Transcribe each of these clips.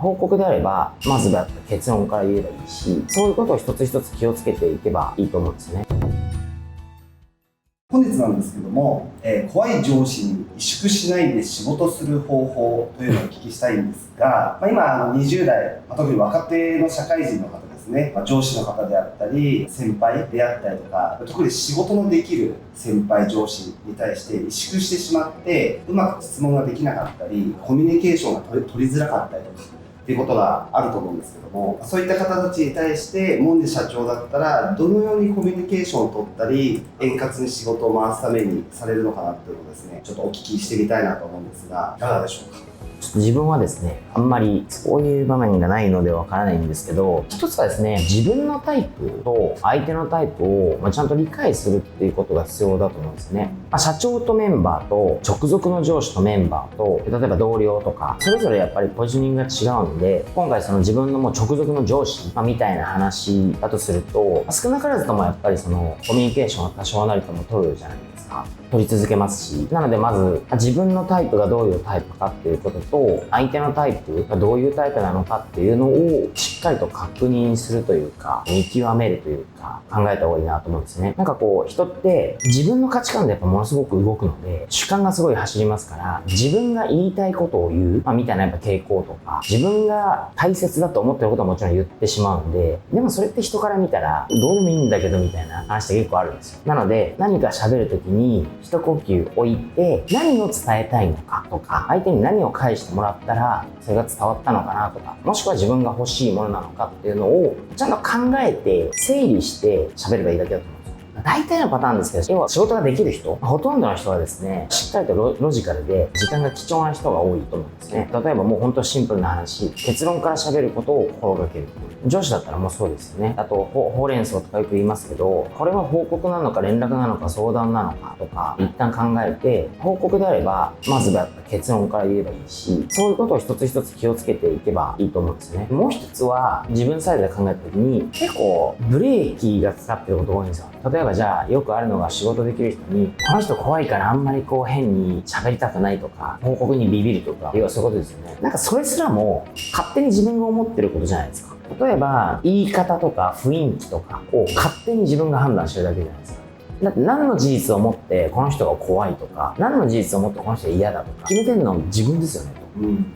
報告であれば、まずは結論から言えばいいし、そういうことを一つ一つ気をつけていけばいいと思うんですよね。本日なんですけども、怖い上司に萎縮しないで仕事する方法というのをお聞きしたいんですが、今20代、特に若手の社会人の方ですね、上司の方であったり先輩であったりとか、特に仕事のできる先輩上司に対して萎縮してしまってうまく質問ができなかったり、コミュニケーションが取りづらかったりとかっていうことがあると思うんですけども、そういった方たちに対してモンデ社長だったらどのようにコミュニケーションを取ったり円滑に仕事を回すためにされるのかなっていうのをですね、ちょっとお聞きしてみたいなと思うんですが、いかがでしょうか。ちょっと自分はですね、あんまりそういう場面がないのでわからないんですけど、一つはですね、自分のタイプと相手のタイプをちゃんと理解するっていうことが必要だと思うんですね。社長とメンバーと直属の上司とメンバーと、例えば同僚とか、それぞれやっぱりポジショニングが違うので、今回その自分のもう直属の上司、みたいな話だとすると、少なからずともやっぱりそのコミュニケーションは多少なりとも取るじゃないですか。取り続けますし、なのでまず自分のタイプがどういうタイプかっていうことと、相手のタイプがどういうタイプなのかっていうのをしっかりと確認するというか、見極めるというか、考えた方がいいなと思うんですね。人って自分の価値観でやっぱものすごく動くので、主観がすごい走りますから、自分が言いたいことを言う、みたいなやっぱ傾向とか、自分が大切だと思ってることはもちろん言ってしまうんで、でもそれって人から見たらどうでもいいんだけどみたいな話って結構あるんですよ。なので何か喋るときに一呼吸置いて、何を伝えたいのかとか、相手に何を返してもらったらそれが伝わったのかなとか、もしくは自分が欲しいものなのかっていうのをちゃんと考えて整理して喋ればいいだけだと思うんですよ。大体のパターンですけど、要は仕事ができる人、ほとんどの人はですね、しっかりとロジカルで時間が貴重な人が多いと思うんですね。例えばもう本当シンプルな話、結論から喋ることを心がける。上司だったらもうそうですよね。あとほうれん草とかよく言いますけど、これは報告なのか連絡なのか相談なのかとか一旦考えて、報告であればまずは結論から言えばいいし、そういうことを一つ一つ気をつけていけばいいと思うんですね。もう一つは自分サイドで考えた時に結構ブレーキがかかってることが多いんですよ。例えばじゃあよくあるのが、仕事できる人にこの人怖いからあんまり変に喋りたくないとか、報告にビビるとか、要はそういうことですよね。それすらも勝手に自分が思ってることじゃないですか。例えば言い方とか雰囲気とかを勝手に自分が判断してるだけじゃないですか。だって何の事実をもってこの人が怖いとか、何の事実をもってこの人が嫌だとか決めてるのは自分ですよね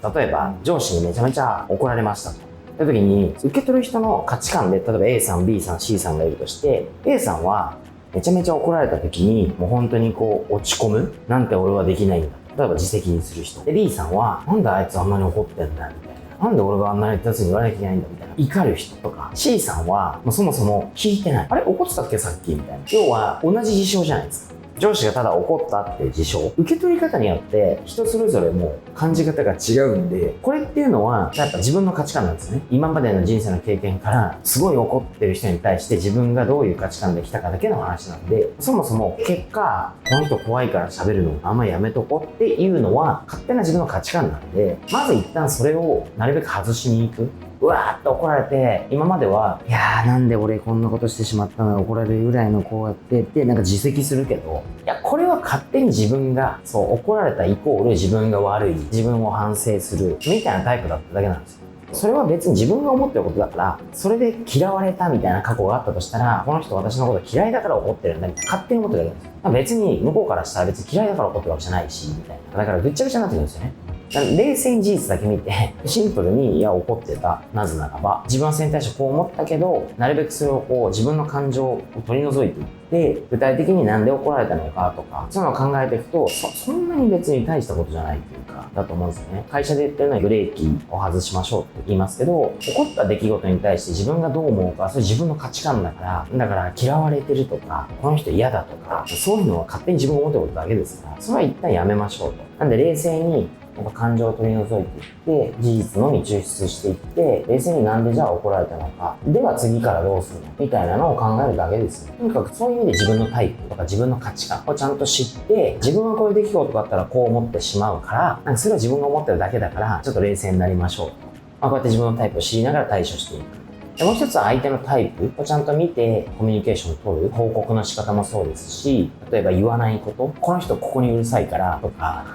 と。例えば上司にめちゃめちゃ怒られましたと。という時に受け取る人の価値観で、例えば A さん B さん C さんがいるとして、 A さんはめちゃめちゃ怒られた時にもう本当に落ち込む、なんて俺はできないんだ、例えば自責にする人で、 B さんはなんであいつあんなに怒ってんだよみたいな、なんで俺があんなにやつに言わなきゃいけないんだみたいな怒る人とか、 C さんはもうそもそも聞いてない、あれ怒ってたっけさっきみたいな、要は同じ事象じゃないですか。上司がただ怒ったっていう事象、受け取り方によって人それぞれもう感じ方が違うんで、これっていうのはやっぱ自分の価値観なんですね。今までの人生の経験からすごい怒ってる人に対して自分がどういう価値観で来たかだけの話なんで、そもそも結果この人怖いから喋るのあんまりやめとこうっていうのは勝手な自分の価値観なんで、まず一旦それをなるべく外しに行く。うわーって怒られて、今まではいやーなんで俺こんなことしてしまったの、怒られるぐらいのこうやってって自責するけど、いやこれは勝手に自分が怒られたイコール自分が悪い、自分を反省するみたいなタイプだっただけなんですよ。それは別に自分が思ってることだから、それで嫌われたみたいな過去があったとしたら、この人私のこと嫌いだから怒ってるんだみたいな勝手に思ってるだけなんですよ。別に向こうからしたら別に嫌いだから怒ってるわけじゃないしみたいな、だからぐっちゃぐちゃになってくるんですよね。冷静に事実だけ見てシンプルに怒ってた、なぜならば自分はそれに対してこう思ったけど、なるべくそれを自分の感情を取り除いていって、具体的になんで怒られたのかとか、そういうのを考えていくと、そんなに別に大したことじゃないというかだと思うんですよね。会社で言ってるのはブレーキを外しましょうって言いますけど、起こった出来事に対して自分がどう思うか、それ自分の価値観だから嫌われてるとかこの人嫌だとか、そういうのは勝手に自分が思ってることだけですから、それは一旦やめましょうと。なんで冷静に感情を取り除いていって、事実のみ抽出していって、冷静になんでじゃあ怒られたのか、では次からどうするのみたいなのを考えるだけですよ。とにかくそういう意味で自分のタイプとか自分の価値観をちゃんと知って、自分はこういう出来事があったらこう思ってしまうから、それは自分が思ってるだけだからちょっと冷静になりましょうと。こうやって自分のタイプを知りながら対処していく。でもう一つは相手のタイプをちゃんと見てコミュニケーションを取る。報告の仕方もそうですし、例えば言わないこと。この人ここにうるさいからとか、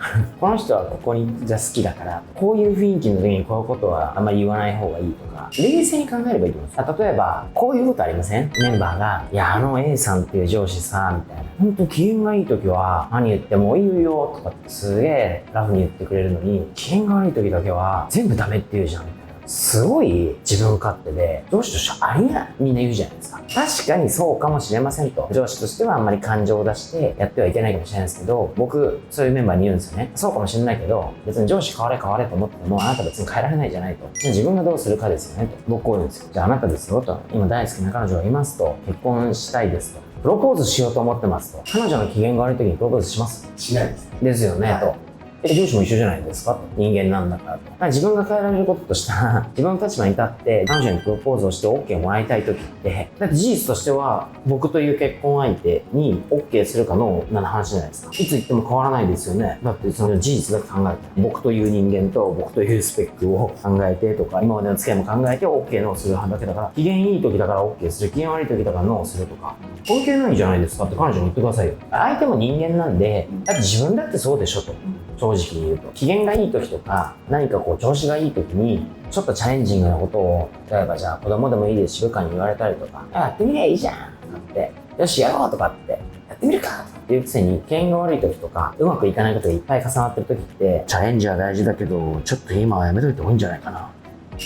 この人はここにじゃ好きだから、こういう雰囲気の時にこういうことはあんまり言わない方がいいとか、冷静に考えればいいと思います。例えば、こういうことありません？メンバーが、いや、A さんっていう上司さ、みたいな。ほんと機嫌がいい時は、何言ってもいいよとかってすげえラフに言ってくれるのに、機嫌が悪い時だけは、全部ダメって言うじゃん。すごい自分勝手で、上司としてありえないみんな言うじゃないですか。確かにそうかもしれませんと。上司としてはあんまり感情を出してやってはいけないかもしれないですけど、僕、そういうメンバーに言うんですよね。そうかもしれないけど、別に上司変われと思っても、あなた別に変えられないじゃないと。自分がどうするかですよねと。僕こう言うんですよ。じゃああなたですよと。今大好きな彼女がいますと。結婚したいですと。プロポーズしようと思ってますと。彼女の機嫌が悪い時にプロポーズします？しないです。ですよね、はい、と。上司も一緒じゃないですか、人間なんだからと。自分が変えられることとしたら、自分の立場に立って彼女にプロポーズをして OK もらいたい時って、だって事実としては僕という結婚相手に OK するかのな話じゃないですか。いつ言っても変わらないですよね。だってその事実だけ考えて、僕という人間と僕というスペックを考えてとか、今までの付き合いも考えて OK のするだけだから、機嫌いい時だから OK する、機嫌悪い時だからノーするとか、関係ないじゃないですかって彼女に言ってくださいよ。相手も人間なんで、だって自分だってそうでしょと。正直に言うと、機嫌がいい時とか何かこう調子がいい時にちょっとチャレンジングなことを、例えばじゃあ子供でもいいですし部下に言われたりとか、やってみりゃいいじゃんとかって、よしやろうとかってやってみるかとかっていうくせに、機嫌が悪い時とかうまくいかないことがいっぱい重なってる時って、チャレンジは大事だけどちょっと今はやめといた方がいいんじゃないかな、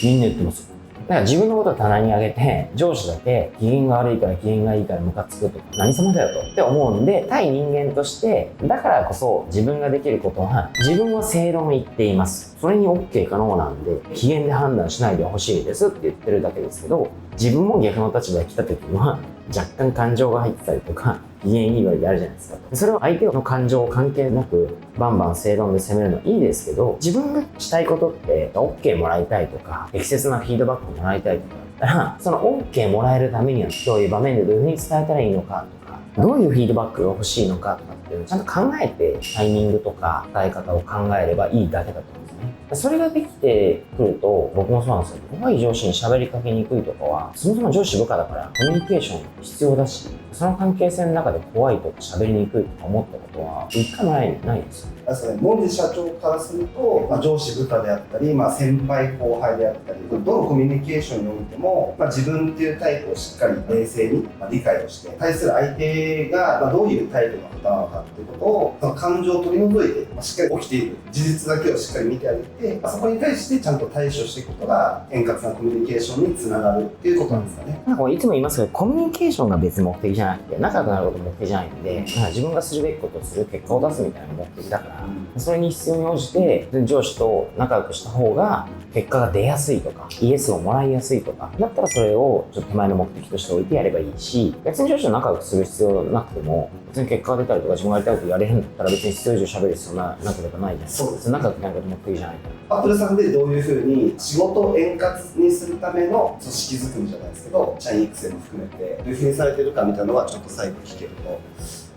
みんな言ってます。だから自分のことを棚に上げて、上司だけ機嫌が悪いから機嫌がいいからムカつくとか、何様だよとって思うんで、対人間として、だからこそ自分ができることは、自分は正論を言っています。それに OK 可能なんで、機嫌で判断しないでほしいですって言ってるだけですけど、自分も逆の立場に来た時には、若干感情が入ってたりとか、機嫌いい割であるじゃないですか。それを相手の感情を関係なくバンバン正論で責めるのはいいですけど、自分がしたいことって OK もらいたいとか、適切なフィードバックもらいたいとかだったら、その OK もらえるためにはどういう場面でどういうふうに伝えたらいいのかとか、どういうフィードバックが欲しいのかとかっていうのをちゃんと考えて、タイミングとか伝え方を考えればいいだけだと思うんですね。それができてくると、僕もそうなんですけど、怖い上司に喋りかけにくいとかは、そもそも上司部下だからコミュニケーション必要だし、その関係性の中で怖いとか喋りにくいとか思ったことは一回もないですよ。門司社長からすると、上司部下であったり、先輩後輩であったり、どのコミュニケーションにおいても、自分っていうタイプをしっかり冷静に理解をして、対する相手がどういうタイプの方なのかっていうことを、その感情を取り除いて、しっかり起きている事実だけをしっかり見てあげて、そこに対してちゃんと対処していくことが円滑なコミュニケーションにつながるっていうことなんですかね。なんかいつも言いますけど、コミュニケーションが別目的じゃなくて、仲良くなることが目的じゃないんで、自分がするべきことをする、結果を出すみたいな目的だから、それに必要に応じて上司と仲良くした方が結果が出やすいとか、イエスをもらいやすいとかだったら、それをちょっと手前の目的として置いてやればいいし、別に上司と仲良くする必要なくても、別に結果が出たりとか自分がやりたいことやれるんだったら、別に必要以上喋る必要なければないじゃないですか。別に仲良くなること目的じゃないから。アップルさんでどういうふうに仕事を円滑にするための組織づくりじゃないですけど、社員育成も含めてどういうふうにされてるかみたいなのはちょっと最後聞けると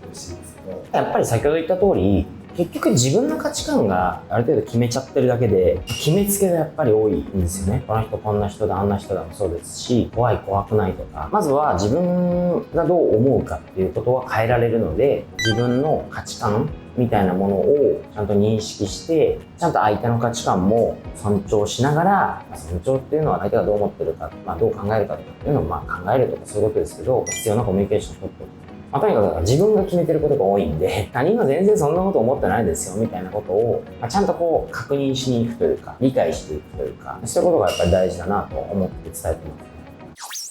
嬉しいんですけど、やっぱり先ほど言った通り、結局自分の価値観がある程度決めちゃってるだけで、決めつけがやっぱり多いんですよね。この人こんな人だ、あんな人だもそうですし、怖くないとか、まずは自分がどう思うかっていうことは変えられるので、自分の価値観みたいなものをちゃんと認識して、ちゃんと相手の価値観も尊重しながら、尊重っていうのは相手がどう思ってるか、どう考えるかっていうのを考えるとかそういうことですけど、必要なコミュニケーションを取っておく。とにかく自分が決めてることが多いんで、他人は全然そんなこと思ってないですよみたいなことを、ちゃんとこう確認しに行くというか、理解していくというか、そういうことがやっぱり大事だなと思って伝えてます。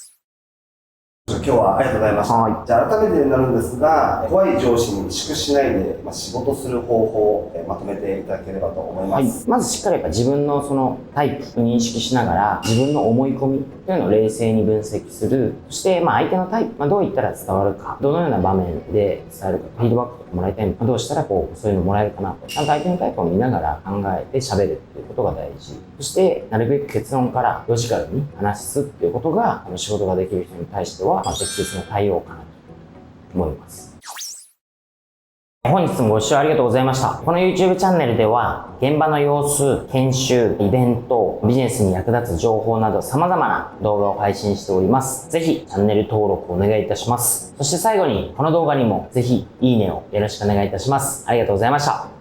今日はありがとうございました。はい、じゃあ改めてになるんですが、怖い上司に萎縮しないで仕事する方法をまとめていただければと思います。まずしっかりやっぱ自分のそのタイプを認識しながら、自分の思い込みというのを冷静に分析する。そして相手のタイプ、どう言ったら伝わるか、どのような場面で伝えるか、フィードバックとかもらいたいのか、どうしたらそういうのもらえるかなと、ちゃんと相手のタイプを見ながら考えて喋るっていうことが大事。そしてなるべく結論からロジカルに話すっていうことが、仕事ができる人に対しては適切な対応かなと思います。本日もご視聴ありがとうございました。この YouTube チャンネルでは、現場の様子、研修、イベント、ビジネスに役立つ情報など様々な動画を配信しております。ぜひチャンネル登録お願いいたします。そして最後に、この動画にもぜひいいねをよろしくお願いいたします。ありがとうございました。